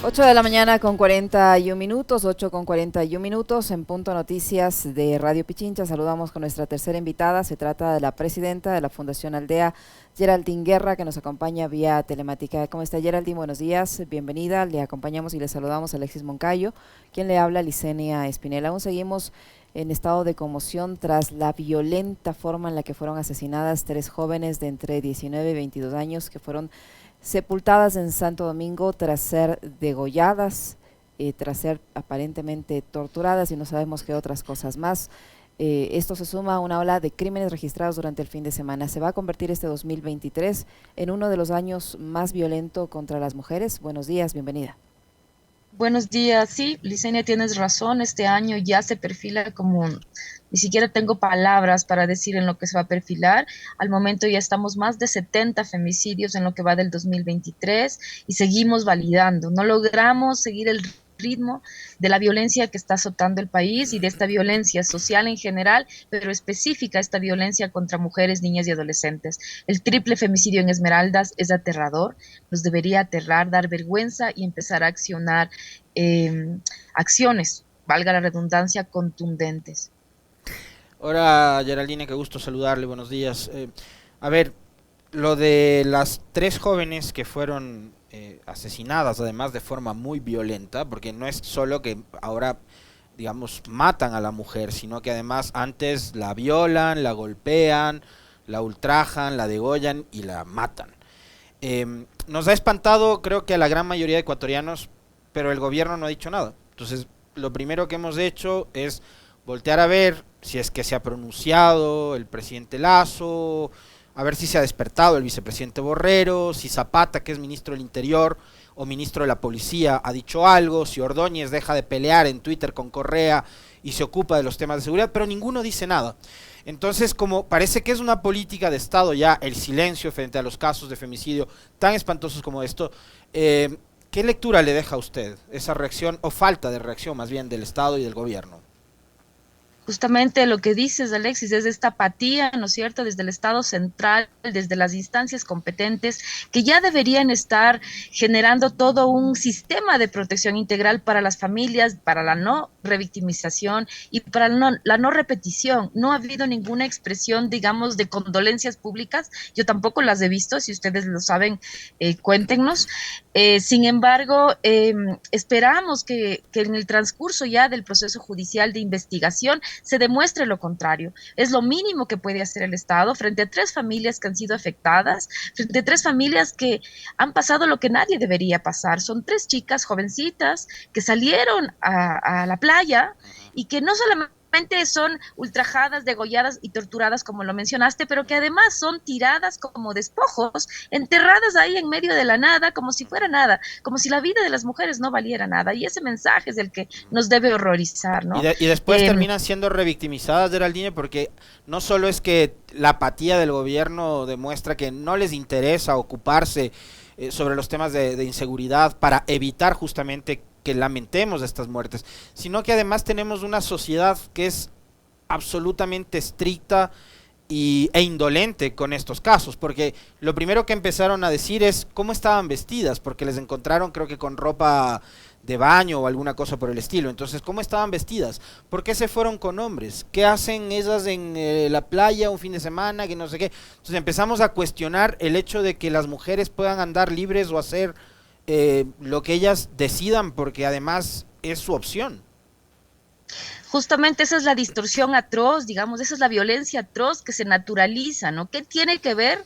8 de la mañana con 41 minutos, 8 con 41 minutos, en Punto Noticias de Radio Pichincha. Saludamos con nuestra tercera invitada. Se trata de la presidenta de la Fundación Aldea, Geraldine Guerra, que nos acompaña vía telemática. ¿Cómo está, Geraldine? Buenos días, bienvenida. Le acompañamos y le saludamos a Alexis Moncayo, quien le habla, Licenia Espinel. Aún seguimos en estado de conmoción tras la violenta forma en la que fueron asesinadas tres jóvenes de entre 19 y 22 años que fueron sepultadas en Santo Domingo tras ser degolladas, tras ser aparentemente torturadas y no sabemos qué otras cosas más. Esto se suma a una ola de crímenes registrados durante el fin de semana. Se va a convertir este 2023 en uno de los años más violentos contra las mujeres. Buenos días, bienvenida. Buenos días, sí, Licenia, tienes razón, este año ya se perfila como, ni siquiera tengo palabras para decir en lo que se va a perfilar. Al momento ya estamos más de 70 femicidios en lo que va del 2023 y seguimos validando. No logramos seguir el ritmo de la violencia que está azotando el país y de esta violencia social en general, pero específica esta violencia contra mujeres, niñas y adolescentes. El triple femicidio en Esmeraldas es aterrador, nos debería aterrar, dar vergüenza y empezar a accionar acciones, valga la redundancia, contundentes. Hola Geraldine, qué gusto saludarle, buenos días. A ver, lo de las tres jóvenes que fueron asesinadas, además de forma muy violenta, porque no es solo que ahora, digamos, matan a la mujer, sino que además antes la violan, la golpean, la ultrajan, la degollan y la matan. Nos ha espantado, creo que a la gran mayoría de ecuatorianos, pero el gobierno no ha dicho nada. Entonces, lo primero que hemos hecho es voltear a ver si es que se ha pronunciado el presidente Lazo, a ver si se ha despertado el vicepresidente Borrero, si Zapata, que es ministro del Interior o ministro de la Policía, ha dicho algo, si Ordóñez deja de pelear en Twitter con Correa y se ocupa de los temas de seguridad, pero ninguno dice nada. Entonces, como parece que es una política de Estado ya el silencio frente a los casos de femicidio tan espantosos como esto, ¿qué lectura le deja a usted esa reacción o falta de reacción más bien del Estado y del gobierno? Justamente lo que dices, Alexis, es esta apatía, ¿no es cierto?, desde el Estado central, desde las instancias competentes, que ya deberían estar generando todo un sistema de protección integral para las familias, para la no revictimización y para la no repetición. No ha habido ninguna expresión, digamos, de condolencias públicas. Yo tampoco las he visto, si ustedes lo saben, cuéntenos. Sin embargo, esperamos que en el transcurso ya del proceso judicial de investigación se demuestre lo contrario. Es lo mínimo que puede hacer el Estado frente a tres familias que han sido afectadas, frente a tres familias que han pasado lo que nadie debería pasar. Son tres chicas jovencitas que salieron a la playa y que no solamente son ultrajadas, degolladas y torturadas, como lo mencionaste, pero que además son tiradas como despojos, enterradas ahí en medio de la nada, como si fuera nada, como si la vida de las mujeres no valiera nada. Y ese mensaje es el que nos debe horrorizar, ¿no? Y después terminan siendo revictimizadas, Geraldine, porque no solo es que la apatía del gobierno demuestra que no les interesa ocuparse sobre los temas de inseguridad para evitar justamente que lamentemos estas muertes, sino que además tenemos una sociedad que es absolutamente estricta e indolente con estos casos, porque lo primero que empezaron a decir es cómo estaban vestidas, porque les encontraron creo que con ropa de baño o alguna cosa por el estilo. Entonces, ¿cómo estaban vestidas? ¿Por qué se fueron con hombres? ¿Qué hacen ellas en la playa un fin de semana? Que no sé qué. Entonces empezamos a cuestionar el hecho de que las mujeres puedan andar libres o hacer lo que ellas decidan, porque además es su opción. Justamente esa es la distorsión atroz, digamos, esa es la violencia atroz que se naturaliza, ¿no? ¿Qué tiene que ver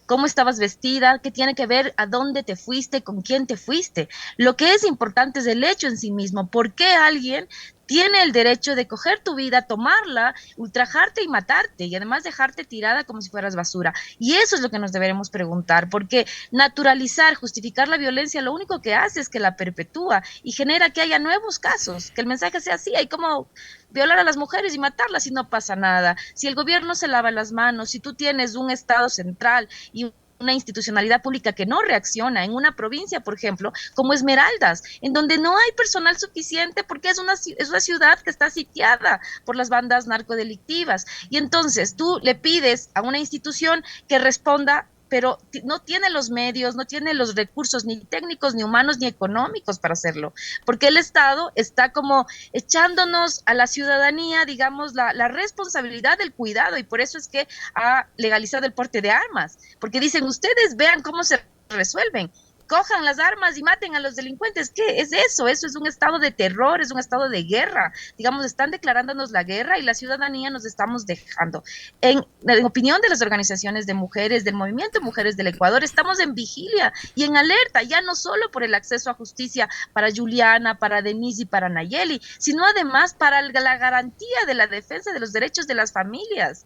cómo estabas vestida? ¿Qué tiene que ver a dónde te fuiste, con quién te fuiste? Lo que es importante es el hecho en sí mismo. ¿Por qué alguien tiene el derecho de coger tu vida, tomarla, ultrajarte y matarte, y además dejarte tirada como si fueras basura? Y eso es lo que nos deberemos preguntar, porque naturalizar, justificar la violencia, lo único que hace es que la perpetúa y genera que haya nuevos casos, que el mensaje sea así, hay como violar a las mujeres y matarlas y no pasa nada. Si el gobierno se lava las manos, si tú tienes un Estado central y una institucionalidad pública que no reacciona en una provincia, por ejemplo, como Esmeraldas, en donde no hay personal suficiente porque es una ciudad que está sitiada por las bandas narcodelictivas. Y entonces tú le pides a una institución que responda pero no tiene los medios, no tiene los recursos ni técnicos, ni humanos, ni económicos para hacerlo, porque el Estado está como echándonos a la ciudadanía, digamos, la responsabilidad del cuidado, y por eso es que ha legalizado el porte de armas, porque dicen, ustedes vean cómo se resuelven, cojan las armas y maten a los delincuentes. ¿Qué es eso? Eso es un estado de terror, es un estado de guerra. Digamos, están declarándonos la guerra y la ciudadanía nos estamos dejando. En opinión de las organizaciones de mujeres, del movimiento de mujeres del Ecuador, estamos en vigilia y en alerta, ya no solo por el acceso a justicia para Juliana, para Denise y para Nayeli, sino además para la garantía de la defensa de los derechos de las familias.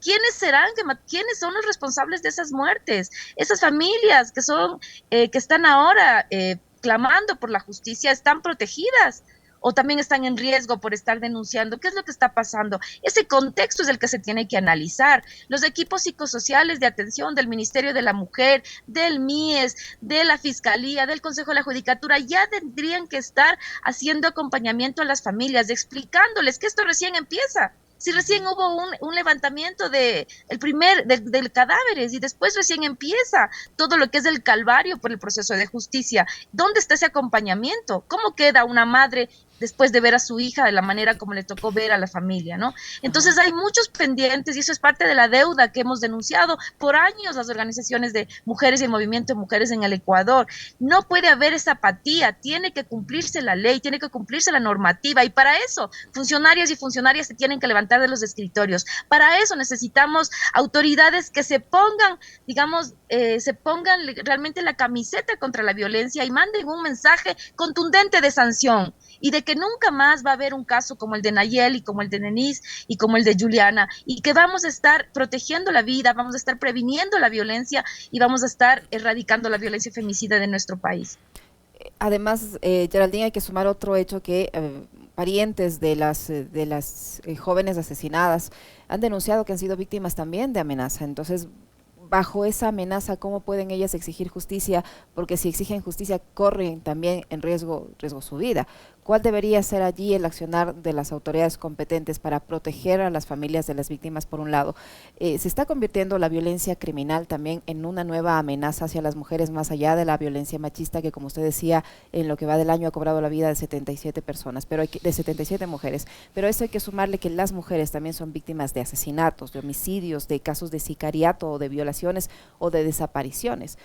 ¿Quiénes serán, quiénes son los responsables de esas muertes? Esas familias que están ahora clamando por la justicia, ¿están protegidas? ¿O también están en riesgo por estar denunciando? ¿Qué es lo que está pasando? Ese contexto es el que se tiene que analizar. Los equipos psicosociales de atención del Ministerio de la Mujer, del MIES, de la Fiscalía, del Consejo de la Judicatura, ya tendrían que estar haciendo acompañamiento a las familias, explicándoles que esto recién empieza. Si recién hubo un levantamiento del cadáveres y después recién empieza todo lo que es el calvario por el proceso de justicia. ¿Dónde está ese acompañamiento? ¿Cómo queda una madre después de ver a su hija de la manera como le tocó ver a la familia, ¿no? Entonces hay muchos pendientes y eso es parte de la deuda que hemos denunciado por años las organizaciones de mujeres y el movimiento de mujeres en el Ecuador. No puede haber esa apatía, tiene que cumplirse la ley, tiene que cumplirse la normativa y para eso funcionarias y funcionarias se tienen que levantar de los escritorios. Para eso necesitamos autoridades que se pongan, digamos, se pongan realmente la camiseta contra la violencia y manden un mensaje contundente de sanción y de que nunca más va a haber un caso como el de Nayeli, como el de Denise y como el de Juliana, y que vamos a estar protegiendo la vida, vamos a estar previniendo la violencia y vamos a estar erradicando la violencia femicida de nuestro país. Además, Geraldine, hay que sumar otro hecho que parientes de las jóvenes asesinadas han denunciado que han sido víctimas también de amenaza. Entonces, bajo esa amenaza, ¿cómo pueden ellas exigir justicia? Porque si exigen justicia, corren también en riesgo su vida. ¿Cuál debería ser allí el accionar de las autoridades competentes para proteger a las familias de las víctimas, por un lado? Se está convirtiendo la violencia criminal también en una nueva amenaza hacia las mujeres, más allá de la violencia machista, que como usted decía, en lo que va del año ha cobrado la vida de 77 personas, de 77 mujeres. Pero a eso hay que sumarle que las mujeres también son víctimas de asesinatos, de homicidios, de casos de sicariato o de violaciones o de desapariciones.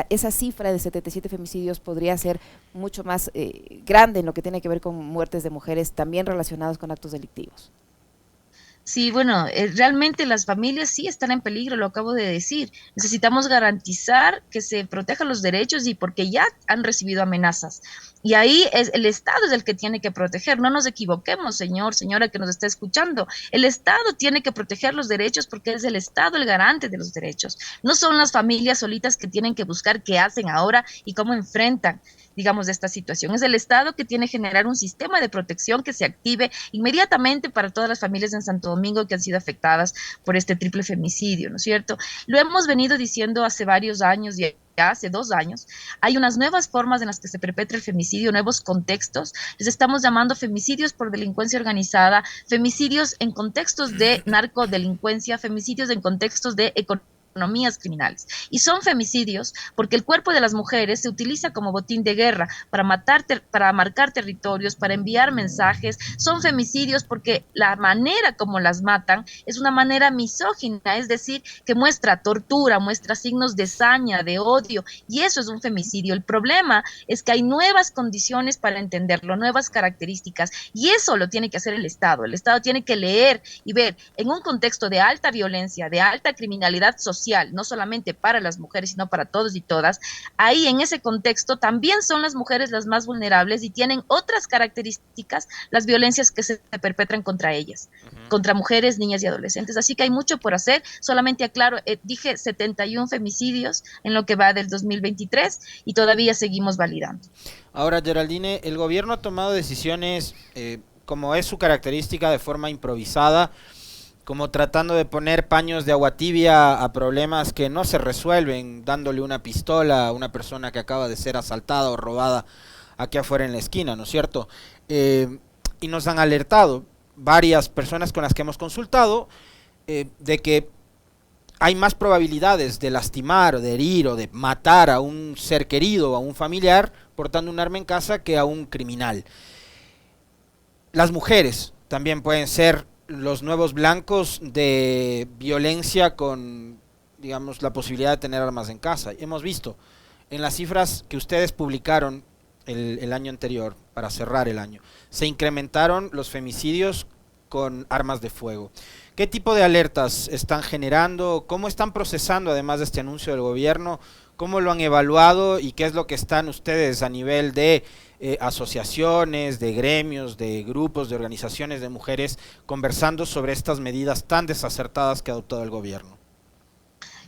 Esa cifra de 77 femicidios podría ser mucho más grande en lo que tiene que ver con muertes de mujeres también relacionadas con actos delictivos. Sí, bueno, realmente las familias sí están en peligro, lo acabo de decir. Necesitamos garantizar que se protejan los derechos y porque ya han recibido amenazas. Y ahí el Estado es el que tiene que proteger. No nos equivoquemos, señor, señora que nos está escuchando. El Estado tiene que proteger los derechos porque es el Estado el garante de los derechos. No son las familias solitas que tienen que buscar qué hacen ahora y cómo enfrentan, digamos, de esta situación. Es el Estado que tiene que generar un sistema de protección que se active inmediatamente para todas las familias en Santo Domingo que han sido afectadas por este triple femicidio, ¿no es cierto? Lo hemos venido diciendo hace varios años y hace 2 años, hay unas nuevas formas en las que se perpetra el femicidio, nuevos contextos, les estamos llamando femicidios por delincuencia organizada, femicidios en contextos de narcodelincuencia, femicidios en contextos de economías criminales. Y son femicidios porque el cuerpo de las mujeres se utiliza como botín de guerra para para marcar territorios, para enviar mensajes. Son femicidios porque la manera como las matan es una manera misógina, es decir, que muestra tortura, muestra signos de saña, de odio, y eso es un femicidio. El problema es que hay nuevas condiciones para entenderlo, nuevas características, y eso lo tiene que hacer el Estado. El Estado tiene que leer y ver en un contexto de alta violencia, de alta criminalidad social, no solamente para las mujeres, sino para todos y todas. Ahí en ese contexto también son las mujeres las más vulnerables y tienen otras características las violencias que se perpetran contra ellas, contra mujeres, niñas y adolescentes. Así que hay mucho por hacer. Solamente aclaro, dije 71 femicidios en lo que va del 2023 y todavía seguimos validando. Ahora, Geraldine, el gobierno ha tomado decisiones, como es su característica, de forma improvisada, como tratando de poner paños de agua tibia a problemas que no se resuelven, dándole una pistola a una persona que acaba de ser asaltada o robada aquí afuera en la esquina, ¿no es cierto? Y nos han alertado varias personas con las que hemos consultado de que hay más probabilidades de lastimar, de herir o de matar a un ser querido o a un familiar portando un arma en casa que a un criminal. Las mujeres también pueden ser los nuevos blancos de violencia con, digamos, la posibilidad de tener armas en casa. Hemos visto en las cifras que ustedes publicaron el año anterior, para cerrar el año, se incrementaron los femicidios con armas de fuego. ¿Qué tipo de alertas están generando? ¿Cómo están procesando, además de este anuncio del gobierno? ¿Cómo lo han evaluado y qué es lo que están ustedes a nivel de asociaciones, de gremios, de grupos, de organizaciones de mujeres conversando sobre estas medidas tan desacertadas que ha adoptado el gobierno?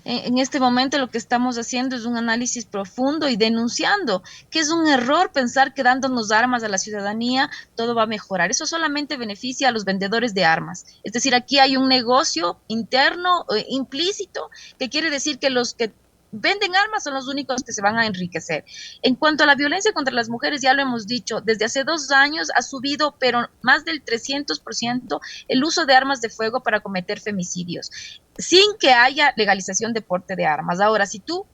En este momento lo que estamos haciendo es un análisis profundo y denunciando que es un error pensar que dándonos armas a la ciudadanía todo va a mejorar. Eso solamente beneficia a los vendedores de armas. Es decir, aquí hay un negocio interno, implícito, que quiere decir que los que venden armas son los únicos que se van a enriquecer. En cuanto a la violencia contra las mujeres, ya lo hemos dicho, desde hace 2 años ha subido, pero más del 300% el uso de armas de fuego para cometer femicidios, sin que haya legalización de porte de armas. Ahora, si tú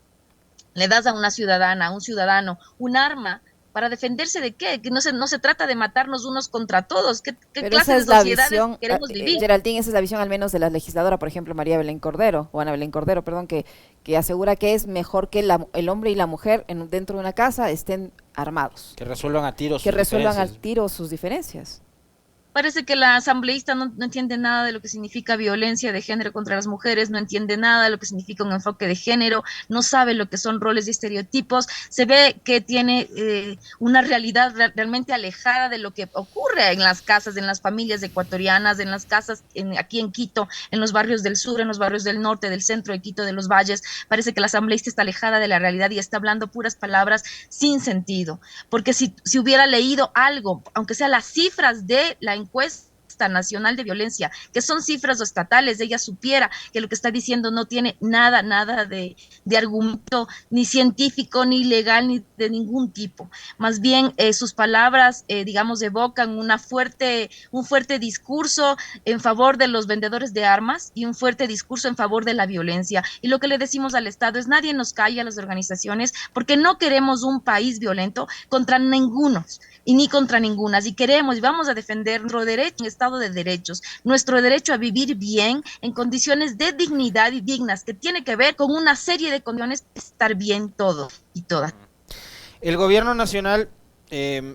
le das a una ciudadana, a un ciudadano, un arma, ¿para defenderse de qué? Que no se trata de matarnos unos contra todos. ¿Qué clase de sociedad queremos vivir? Geraldine, esa es la visión al menos de la legisladora, por ejemplo, María Belén Cordero, o Ana Belén Cordero, perdón, que asegura que es mejor que el hombre y la mujer dentro de una casa estén armados. Que resuelvan a tiros sus diferencias. Que resuelvan al tiro sus diferencias. Parece que la asambleísta no entiende nada de lo que significa violencia de género contra las mujeres, no entiende nada de lo que significa un enfoque de género, no sabe lo que son roles y estereotipos, se ve que tiene una realidad realmente alejada de lo que ocurre en las casas, en las familias ecuatorianas, en las casas aquí en Quito, en los barrios del sur, en los barrios del norte, del centro de Quito, de los valles. Parece que la asambleísta está alejada de la realidad y está hablando puras palabras sin sentido, porque si hubiera leído algo, aunque sea las cifras de la encuesta nacional de violencia, que son cifras estatales, ella supiera que lo que está diciendo no tiene nada de argumento ni científico, ni legal, ni de ningún tipo. Más bien sus palabras, digamos, evocan un fuerte discurso en favor de los vendedores de armas y un fuerte discurso en favor de la violencia. Y lo que le decimos al Estado es: nadie nos calla, a las organizaciones, porque no queremos un país violento contra ninguno y ni contra ninguna. Si queremos y vamos a defender nuestro derecho, un Estado de derechos, nuestro derecho a vivir bien, en condiciones de dignidad y dignas, que tiene que ver con una serie de condiciones para estar bien todo y todas. El gobierno nacional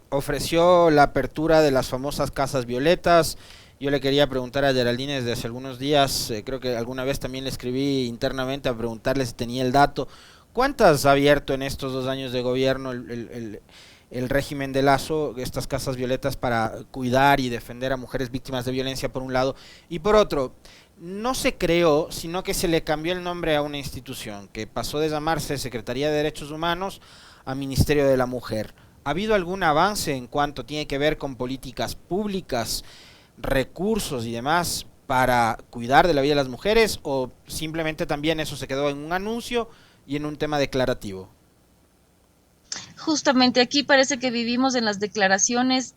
ofreció la apertura de las famosas casas violetas. Yo le quería preguntar a Geraldine desde hace algunos días, creo que alguna vez también le escribí internamente a preguntarle si tenía el dato. ¿Cuántas ha abierto en estos 2 años de gobierno el régimen de Lazo, estas casas violetas para cuidar y defender a mujeres víctimas de violencia por un lado, y por otro, no se creó, sino que se le cambió el nombre a una institución, que pasó de llamarse Secretaría de Derechos Humanos a Ministerio de la Mujer? ¿Ha habido algún avance en cuanto tiene que ver con políticas públicas, recursos y demás para cuidar de la vida de las mujeres, o simplemente también eso se quedó en un anuncio y en un tema declarativo? Justamente aquí parece que vivimos en las declaraciones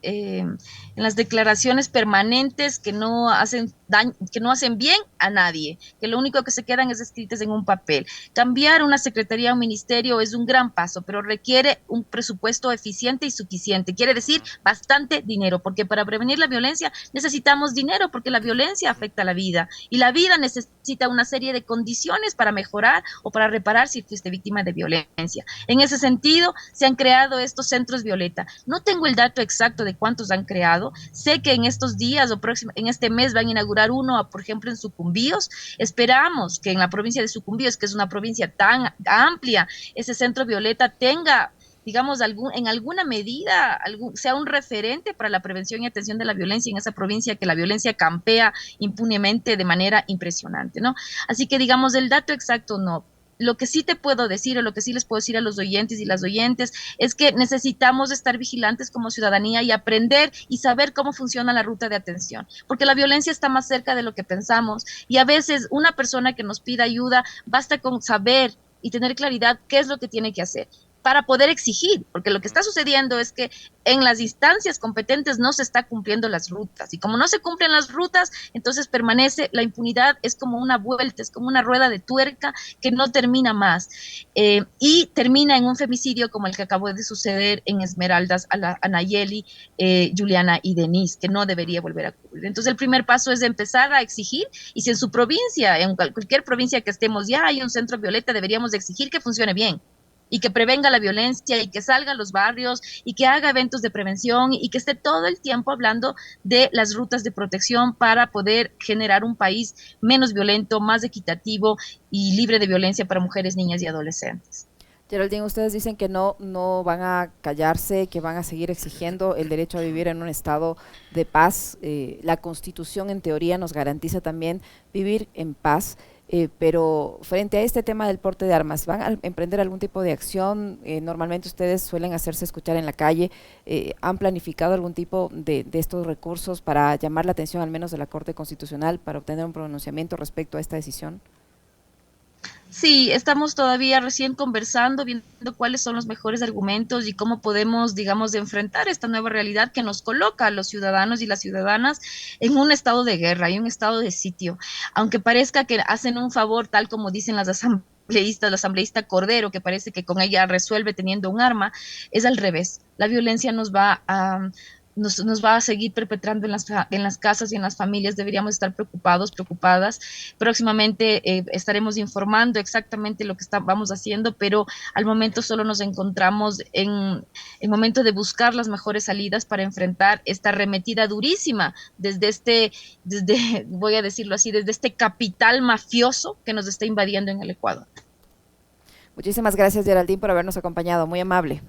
permanentes que no hacen daño, que no hacen bien a nadie, que lo único que se quedan es escritas en un papel. Cambiar una secretaría o un ministerio es un gran paso, pero requiere un presupuesto eficiente y suficiente. Quiere decir bastante dinero, porque para prevenir la violencia necesitamos dinero, porque la violencia afecta a la vida y la vida necesita una serie de condiciones para mejorar o para reparar si fuiste víctima de violencia. En ese sentido, se han creado estos centros violeta. No tengo el dato exacto de cuántos han creado. Sé que en estos días o en este mes van a inaugurar uno, por ejemplo, en Sucumbíos. Esperamos que en la provincia de Sucumbíos, que es una provincia tan amplia, ese centro violeta tenga, digamos, en alguna medida, sea un referente para la prevención y atención de la violencia en esa provincia, que la violencia campea impunemente de manera impresionante, ¿no? Así que, digamos, el dato exacto no. Lo que sí te puedo decir, o lo que sí les puedo decir a los oyentes y las oyentes, es que necesitamos estar vigilantes como ciudadanía y aprender y saber cómo funciona la ruta de atención, porque la violencia está más cerca de lo que pensamos, y a veces una persona que nos pida ayuda, basta con saber y tener claridad qué es lo que tiene que hacer. para poder exigir, porque lo que está sucediendo es que en las instancias competentes no se está cumpliendo las rutas, y como no se cumplen las rutas, entonces permanece la impunidad, es como una vuelta, es como una rueda de tuerca que no termina más, y termina en un femicidio como el que acabó de suceder en Esmeraldas a Nayeli, Juliana y Denise, que no debería volver a ocurrir. Entonces el primer paso es empezar a exigir, y si en su provincia, en cualquier provincia que estemos, ya hay un centro violeta, deberíamos de exigir que funcione bien y que prevenga la violencia y que salga a los barrios y que haga eventos de prevención y que esté todo el tiempo hablando de las rutas de protección para poder generar un país menos violento, más equitativo y libre de violencia para mujeres, niñas y adolescentes. Geraldine, ustedes dicen que no van a callarse, que van a seguir exigiendo el derecho a vivir en un estado de paz. La Constitución, en teoría, nos garantiza también vivir en paz. Pero frente a este tema del porte de armas, ¿van a emprender algún tipo de acción? Normalmente ustedes suelen hacerse escuchar en la calle. ¿Han planificado algún tipo de estos recursos para llamar la atención, al menos de la Corte Constitucional, para obtener un pronunciamiento respecto a esta decisión? Sí, estamos todavía recién conversando, viendo cuáles son los mejores argumentos y cómo podemos, digamos, enfrentar esta nueva realidad que nos coloca a los ciudadanos y las ciudadanas en un estado de guerra y un estado de sitio. Aunque parezca que hacen un favor, tal como dicen las asambleístas, la asambleísta Cordero, que parece que con ella resuelve teniendo un arma, es al revés. La violencia nos va a seguir perpetrando en las casas y en las familias. Deberíamos estar preocupados, preocupadas. Próximamente estaremos informando exactamente lo que vamos haciendo, pero al momento solo nos encontramos en el momento de buscar las mejores salidas para enfrentar esta arremetida durísima voy a decirlo así, desde este capital mafioso que nos está invadiendo en el Ecuador. Muchísimas gracias, Geraldine, por habernos acompañado. Muy amable.